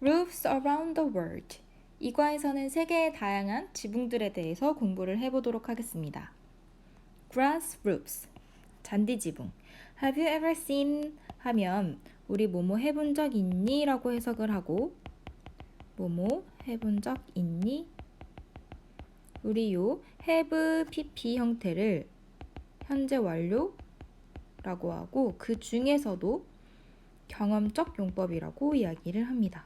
roofs around the world. 이 과에서는 세계의 다양한 지붕들에 대해서 공부를 해보도록 하겠습니다. grass roofs, 잔디 지붕. Have you ever seen 하면 우리 뭐뭐 해본 적 있니? 라고 해석을 하고 뭐뭐 해본 적 있니? 우리 요 have pp 형태를 현재 완료라고 하고 그 중에서도 경험적 용법이라고 이야기를 합니다.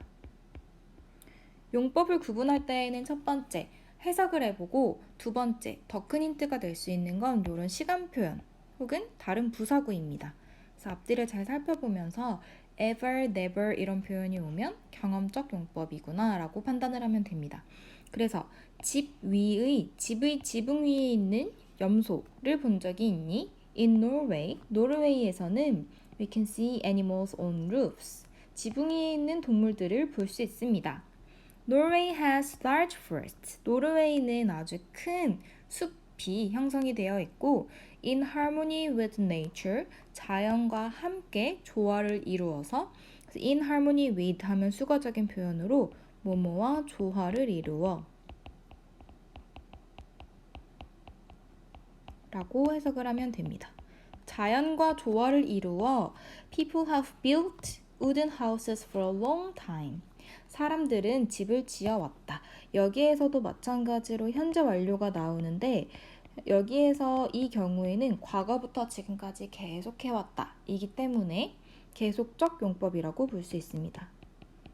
용법을 구분할 때에는 첫 번째, 해석을 해보고 두 번째, 더 큰 힌트가 될 수 있는 건 이런 시간 표현 혹은 다른 부사구입니다. 그래서 앞뒤를 잘 살펴보면서 ever, never 이런 표현이 오면 경험적 용법이구나 라고 판단을 하면 됩니다. 그래서 집의 지붕 위에 있는 염소를 본 적이 있니? In Norway, 노르웨이에서는 we can see animals on roofs. 지붕 위에 있는 동물들을 볼 수 있습니다. Norway has large forests. 노르웨이는 아주 큰 숲이 형성이 되어 있고 in harmony with nature, 자연과 함께 조화를 이루어서 in harmony with 하면 수거적인 표현으로 뭐뭐와 조화를 이루어 라고 해석을 하면 됩니다. 자연과 조화를 이루어 people have built wooden houses for a long time. 사람들은 집을 지어왔다. 여기에서도 마찬가지로 현재 완료가 나오는데 여기에서 이 경우에는 과거부터 지금까지 계속해왔다. 이기 때문에 계속적 용법이라고 볼 수 있습니다.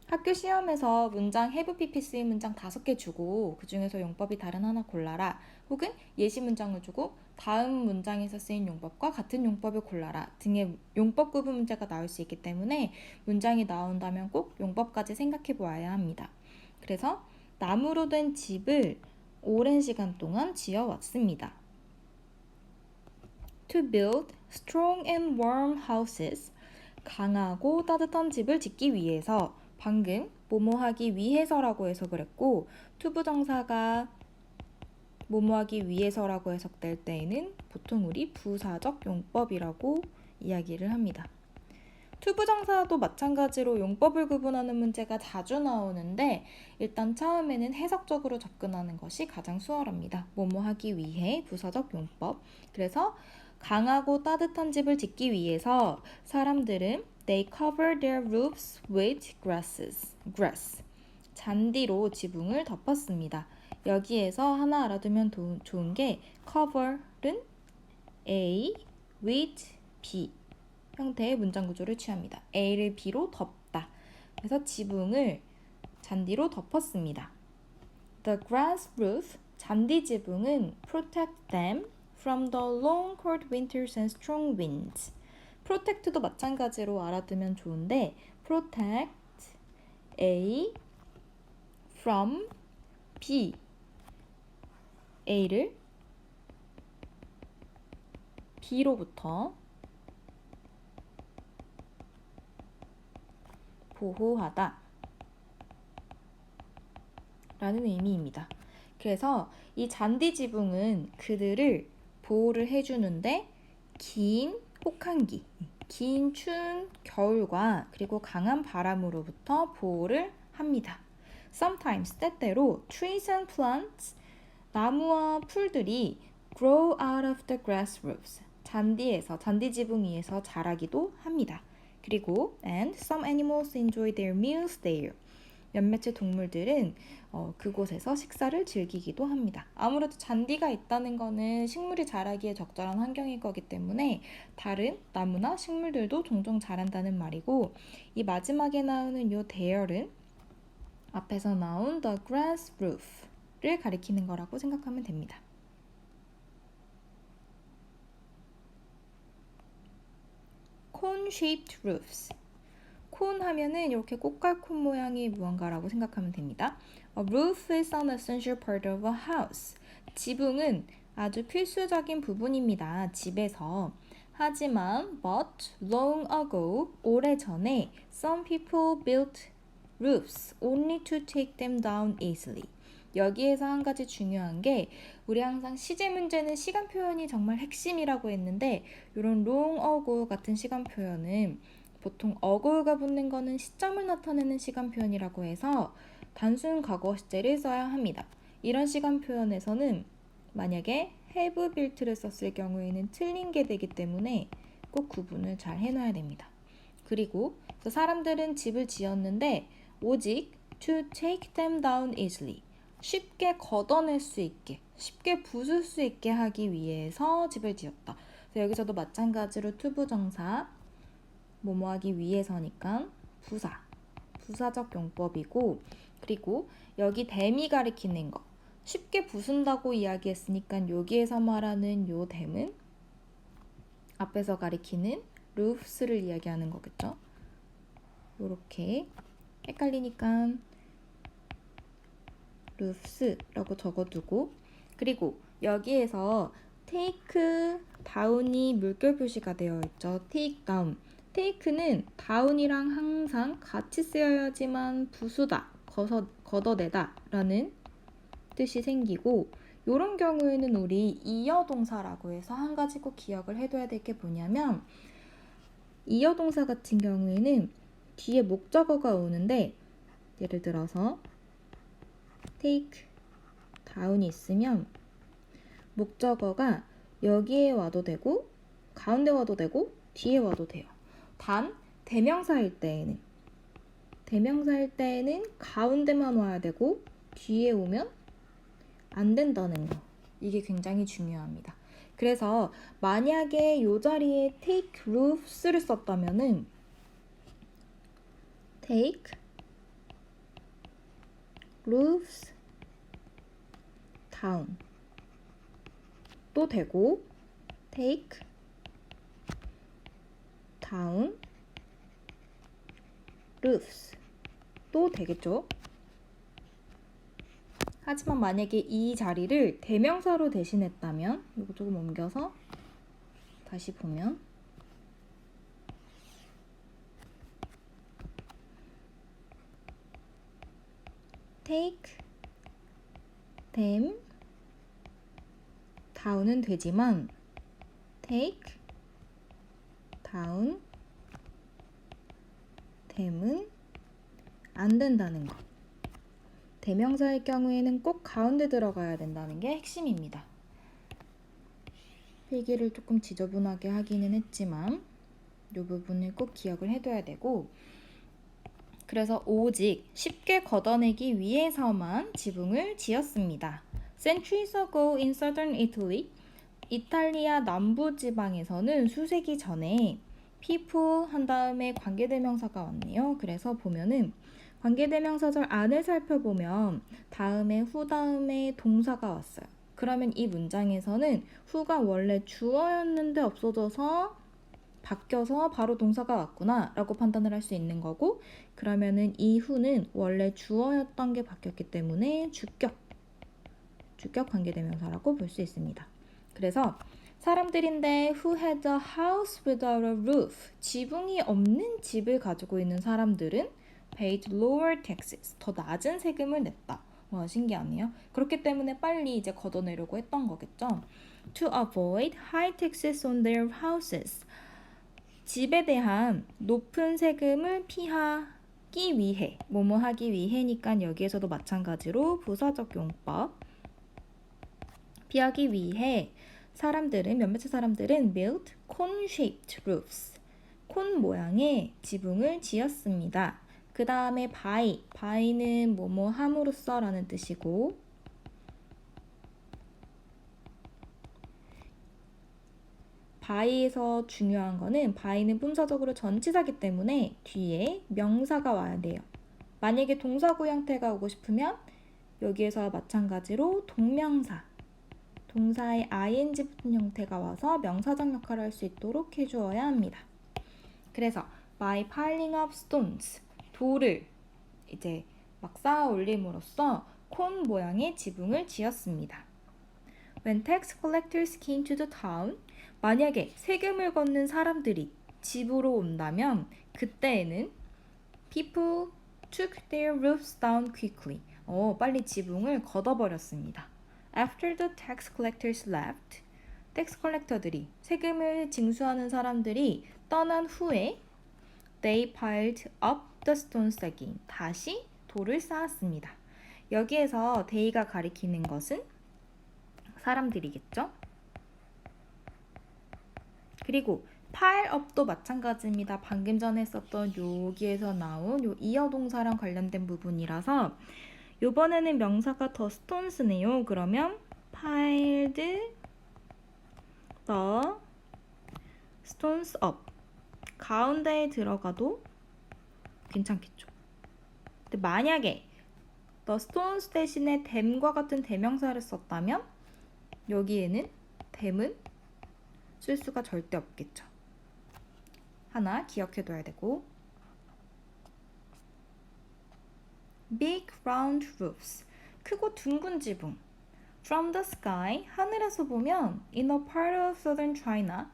학교 시험에서 문장 have pp 쓰인 문장 5개 주고 그 중에서 용법이 다른 하나 골라라 혹은 예시 문장을 주고 다음 문장에서 쓰인 용법과 같은 용법을 골라라 등의 용법 구분 문제가 나올 수 있기 때문에 문장이 나온다면 꼭 용법까지 생각해 보아야 합니다. 그래서 나무로 된 집을 오랜 시간 동안 지어왔습니다. To build strong and warm houses, 강하고 따뜻한 집을 짓기 위해서 방금 뭐뭐 하기 위해서라고 해석을 했고 투부정사가 뭐뭐 하기 위해서라고 해석될 때에는 보통 우리 부사적 용법이라고 이야기를 합니다. 투부정사도 마찬가지로 용법을 구분하는 문제가 자주 나오는데 일단 처음에는 해석적으로 접근하는 것이 가장 수월합니다. 뭐뭐 하기 위해 부사적 용법. 그래서 강하고 따뜻한 집을 짓기 위해서 사람들은 They cover their roofs with grass. 잔디로 지붕을 덮었습니다. 여기에서 하나 알아두면 좋은 게 cover은 A with B 형태의 문장 구조를 취합니다. A를 B로 덮다. 그래서 지붕을 잔디로 덮었습니다. The grass roof, 잔디 지붕은 protect them from the long cold winters and strong winds. protect도 마찬가지로 알아두면 좋은데 protect A from B A를 B로부터 보호하다 라는 의미입니다. 그래서 이 잔디 지붕은 그들을 보호를 해주는데 긴 혹한기, 긴 추운 겨울과 그리고 강한 바람으로부터 보호를 합니다. Sometimes, 때때로 trees and plants, 나무와 풀들이 grow out of the grass roofs, 잔디 지붕 위에서 자라기도 합니다. 그리고 and some animals enjoy their meals there. 몇몇의 동물들은 그곳에서 식사를 즐기기도 합니다. 아무래도 잔디가 있다는 것은 식물이 자라기에 적절한 환경일 거기 때문에 다른 나무나 식물들도 종종 자란다는 말이고 이 마지막에 나오는 요 there은 앞에서 나온 the grass roof를 가리키는 거라고 생각하면 됩니다. cone-shaped roofs. 콘 하면은 이렇게 꽃갈콘 모양의 무언가라고 생각하면 됩니다. A roof is an essential part of a house. 지붕은 아주 필수적인 부분입니다. 집에서. 하지만 but long ago, 오래전에 some people built roofs only to take them down easily. 여기에서 한 가지 중요한 게 우리 항상 시제 문제는 시간 표현이 정말 핵심이라고 했는데 이런 long ago 같은 시간 표현은 보통 어구가 붙는 거는 시점을 나타내는 시간 표현이라고 해서 단순 과거 시제를 써야 합니다. 이런 시간 표현에서는 만약에 have built를 썼을 경우에는 틀린 게 되기 때문에 꼭 구분을 잘 해놔야 됩니다. 그리고 사람들은 집을 지었는데 오직 to take them down easily, 쉽게 걷어낼 수 있게, 쉽게 부술 수 있게 하기 위해서 집을 지었다. 그래서 여기서도 마찬가지로 to 부정사, 뭐뭐 하기 위해서니까 부사적 용법이고, 그리고 여기 them이 가리키는 거, 쉽게 부순다고 이야기했으니까 여기에서 말하는 요 them은 앞에서 가리키는 roofs를 이야기하는 거겠죠. 요렇게 헷갈리니까 roofs라고 적어두고, 그리고 여기에서 take down이 물결 표시가 되어 있죠. take down. take는 down이랑 항상 같이 쓰여야지만 부수다, 걷어내다 라는 뜻이 생기고, 이런 경우에는 우리 이어동사라고 해서 한 가지 꼭 기억을 해둬야 될 게 뭐냐면, 이어동사 같은 경우에는 뒤에 목적어가 오는데, 예를 들어서 take down이 있으면 목적어가 여기에 와도 되고 가운데 와도 되고 뒤에 와도 돼요. 단 대명사일 때에는 가운데만 와야 되고 뒤에 오면 안 된다는 거, 이게 굉장히 중요합니다. 그래서 만약에 이 자리에 take roofs를 썼다면은 take roofs down 또 되고 take down roofs 또 되겠죠. 하지만 만약에 이 자리를 대명사로 대신했다면, 이거 조금 옮겨서 다시 보면 take them down은 되지만 take down them은 안 된다는 거. 대명사일 경우에는 꼭 가운데 들어가야 된다는 게 핵심입니다. 필기를 조금 지저분하게 하기는 했지만 이 부분을 꼭 기억을 해둬야 되고, 그래서 오직 쉽게 걷어내기 위해서만 지붕을 지었습니다. Centuries ago in southern Italy, 이탈리아 남부 지방에서는 수세기 전에 people 한 다음에 관계대명사가 왔네요. 그래서 보면은 관계대명사절 안을 살펴보면 다음에 후 다음에 동사가 왔어요. 그러면 이 문장에서는 who가 원래 주어였는데 없어져서 바뀌어서 바로 동사가 왔구나 라고 판단을 할 수 있는 거고, 그러면은 이 who는 원래 주어였던 게 바뀌었기 때문에 주격 관계대명사라고 볼 수 있습니다. 그래서 사람들인데 who had a house without a roof, 지붕이 없는 집을 가지고 있는 사람들은 paid lower taxes, 더 낮은 세금을 냈다. 와, 신기하네요. 그렇기 때문에 빨리 이제 걷어내려고 했던 거겠죠. To avoid high taxes on their houses, 집에 대한 높은 세금을 피하기 위해, 뭐뭐 하기 위해니까 여기에서도 마찬가지로 부사적 용법, 피하기 위해 몇몇 사람들은 built cone-shaped roofs, 콘 모양의 지붕을 지었습니다. 그 다음에 by는 뭐뭐 함으로써 라는 뜻이고, by에서 중요한 거는 by는 품사적으로 전치사기 때문에 뒤에 명사가 와야 돼요. 만약에 동사구 형태가 오고 싶으면 여기에서 마찬가지로 동명사, 동사의 ing 붙은 형태가 와서 명사적 역할을 할 수 있도록 해주어야 합니다. 그래서 by piling up stones, 돌을 이제 막 쌓아 올림으로써 콘 모양의 지붕을 지었습니다. When tax collectors came to the town, 만약에 세금을 걷는 사람들이 집으로 온다면 그때에는 people took their roofs down quickly. 빨리 지붕을 걷어버렸습니다. After the tax collectors left, 텍스 컬렉터들이, 세금을 징수하는 사람들이 떠난 후에 They piled up the stones again. 다시 돌을 쌓았습니다. 여기에서 they가 가리키는 것은 사람들이겠죠? 그리고 pile up도 마찬가지입니다. 방금 전에 했었던 여기에서 나온 요 이어 동사랑 관련된 부분이라서 요번에는 명사가 the stones네요. 그러면 piled the stones up. 가운데에 들어가도 괜찮겠죠. 근데 만약에 the stones 대신에 them과 같은 대명사를 썼다면 여기에는 them은 쓸 수가 절대 없겠죠. 하나 기억해둬야 되고 big round roofs 크고 둥근 지붕 from the sky 하늘에서 보면 in a part of southern China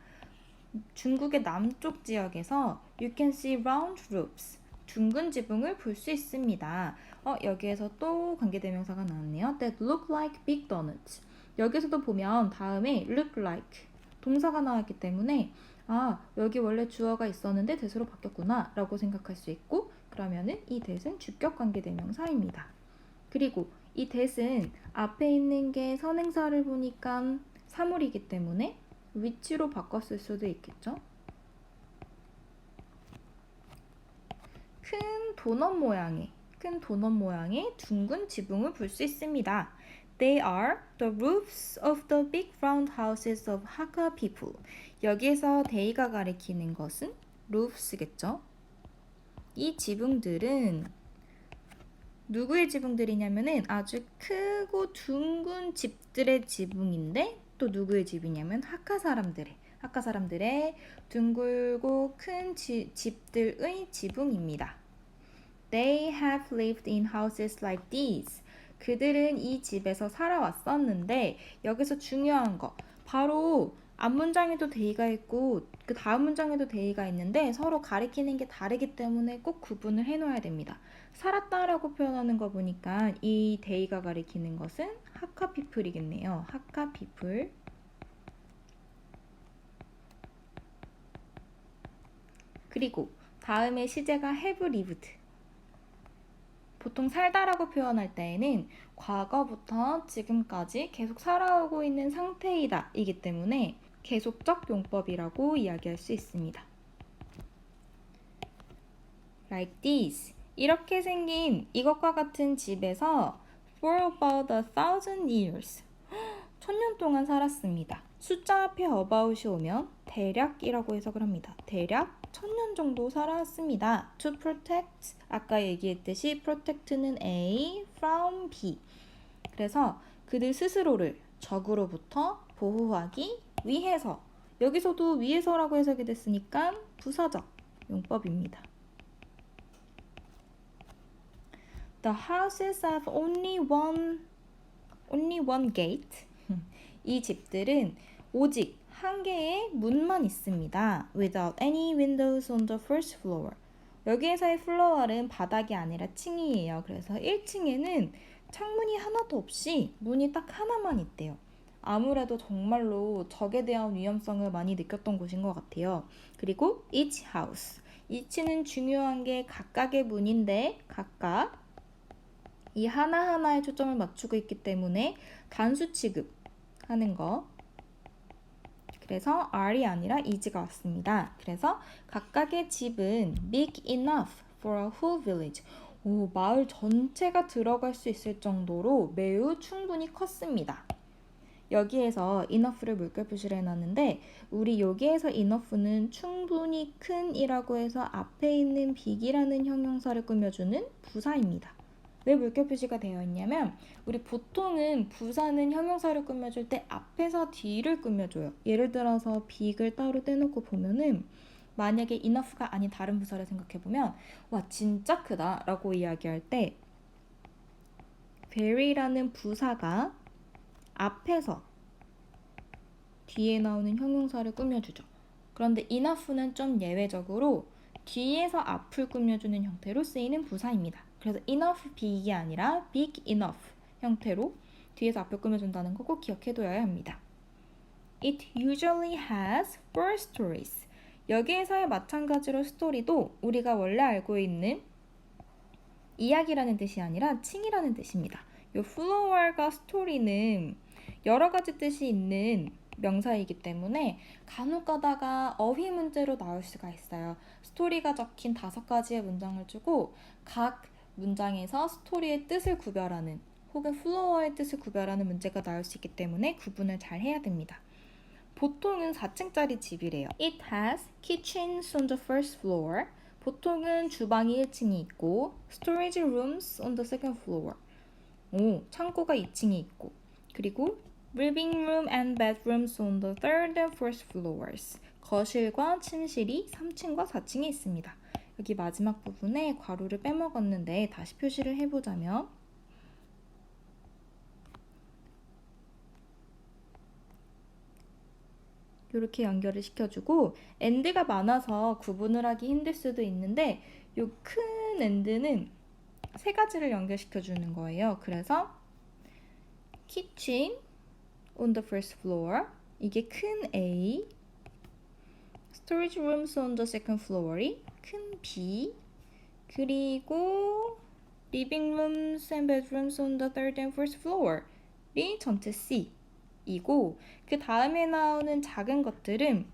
중국의 남쪽 지역에서 you can see round roofs 둥근 지붕을 볼 수 있습니다. 여기에서 또 관계대명사가 나왔네요. That look like big donuts 여기서도 보면 다음에 look like 동사가 나왔기 때문에 여기 원래 주어가 있었는데 that으로 바뀌었구나 라고 생각할 수 있고 그러면은 이 that은 주격 관계대명사입니다. 그리고 이 that은 앞에 있는 게 선행사를 보니까 사물이기 때문에 위치로 바꿨을 수도 있겠죠. 큰 도넛 모양의 둥근 지붕을 볼 수 있습니다. They are the roofs of the big round houses of Hakka people. 여기에서 they가 가리키는 것은 roofs겠죠. 이 지붕들은 누구의 지붕들이냐면은 아주 크고 둥근 집들의 지붕인데 또 누구의 집이냐면 하카 사람들의 둥글고 큰 집들의 지붕입니다. They have lived in houses like these. 그들은 이 집에서 살아왔었는데 여기서 중요한 거 바로 앞문장에도 they가 있고 그 다음 문장에도 they가 있는데 서로 가리키는 게 다르기 때문에 꼭 구분을 해놓아야 됩니다. 살았다라고 표현하는 거 보니까 이 they가 가리키는 것은 하카 피플이겠네요. 하카 피플. 그리고 다음에 시제가 have lived. 보통 살다라고 표현할 때에는 과거부터 지금까지 계속 살아오고 있는 상태이다 이기 때문에 계속적 용법이라고 이야기할 수 있습니다. Like this. 이렇게 생긴 이것과 같은 집에서 for about 1,000 years. 1000년 동안 살았습니다. 숫자 앞에 about이 오면 대략이라고 해석을 합니다. 대략 1000년 정도 살아왔습니다. To protect, 아까 얘기했듯이 protect는 A from B. 그래서 그들 스스로를 적으로부터 보호하기 위해서 여기서도 위해서라고 해석이 됐으니까 부사적 용법입니다. The houses have only one gate. 이 집들은 오직 한 개의 문만 있습니다. Without any windows on the first floor. 여기에서의 플로어는 바닥이 아니라 층이에요. 그래서 1층에는 창문이 하나도 없이 문이 딱 하나만 있대요. 아무래도 정말로 적에 대한 위험성을 많이 느꼈던 곳인 것 같아요. 그리고 each house. each는 중요한 게 각각의 문인데 각각 이 하나하나에 초점을 맞추고 있기 때문에 단수 취급하는 거. 그래서 are이 아니라 is가 왔습니다. 그래서 각각의 집은 big enough for a whole village. 마을 전체가 들어갈 수 있을 정도로 매우 충분히 컸습니다. 여기에서 enough를 물결 표시를 해놨는데 우리 여기에서 enough는 충분히 큰 이라고 해서 앞에 있는 big이라는 형용사를 꾸며주는 부사입니다. 왜 물결 표시가 되어 있냐면 우리 보통은 부사는 형용사를 꾸며줄 때 앞에서 뒤를 꾸며줘요. 예를 들어서 big을 따로 떼놓고 보면은 만약에 enough가 아닌 다른 부사를 생각해보면 와 진짜 크다 라고 이야기할 때 very라는 부사가 앞에서 뒤에 나오는 형용사를 꾸며주죠. 그런데 enough는 좀 예외적으로 뒤에서 앞을 꾸며주는 형태로 쓰이는 부사입니다. 그래서 enough big이 아니라 big enough 형태로 뒤에서 앞을 꾸며준다는 거 꼭 기억해둬야 합니다. It usually has 4 stories. 여기에서의 마찬가지로 스토리도 우리가 원래 알고 있는 이야기라는 뜻이 아니라 칭이라는 뜻입니다. 이 floor과 스토리는 여러 가지 뜻이 있는 명사이기 때문에 간혹 가다가 어휘 문제로 나올 수가 있어요. 스토리가 적힌 5가지의 문장을 주고 각 문장에서 스토리의 뜻을 구별하는 혹은 플로어의 뜻을 구별하는 문제가 나올 수 있기 때문에 구분을 잘 해야 됩니다. 보통은 4층짜리 집이래요. It has kitchens on the first floor. 보통은 주방이 1층에 있고 storage rooms on the second floor. 창고가 2층에 있고 그리고 living room and bedrooms on the third and first floors. 거실과 침실이 3층과 4층에 있습니다. 여기 마지막 부분에 괄호를 빼먹었는데 다시 표시를 해보자면 이렇게 연결을 시켜주고 and가 많아서 구분을 하기 힘들 수도 있는데 이 큰 and는 3가지를 연결시켜주는 거예요. 그래서 kitchen on the first floor 이게 큰 A, storage rooms on the second floor이 큰 B, 그리고 living rooms and bedrooms on the third and first floor이 전체 C 이고 그 다음에 나오는 작은 것들은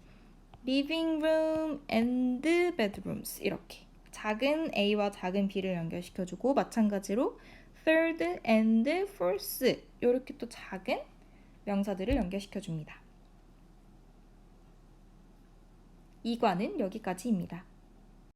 living room and bedrooms 이렇게 작은 A와 작은 B를 연결시켜주고 마찬가지로 third and fourth 이렇게 또 작은 명사들을 연결시켜줍니다. 2과는 여기까지입니다.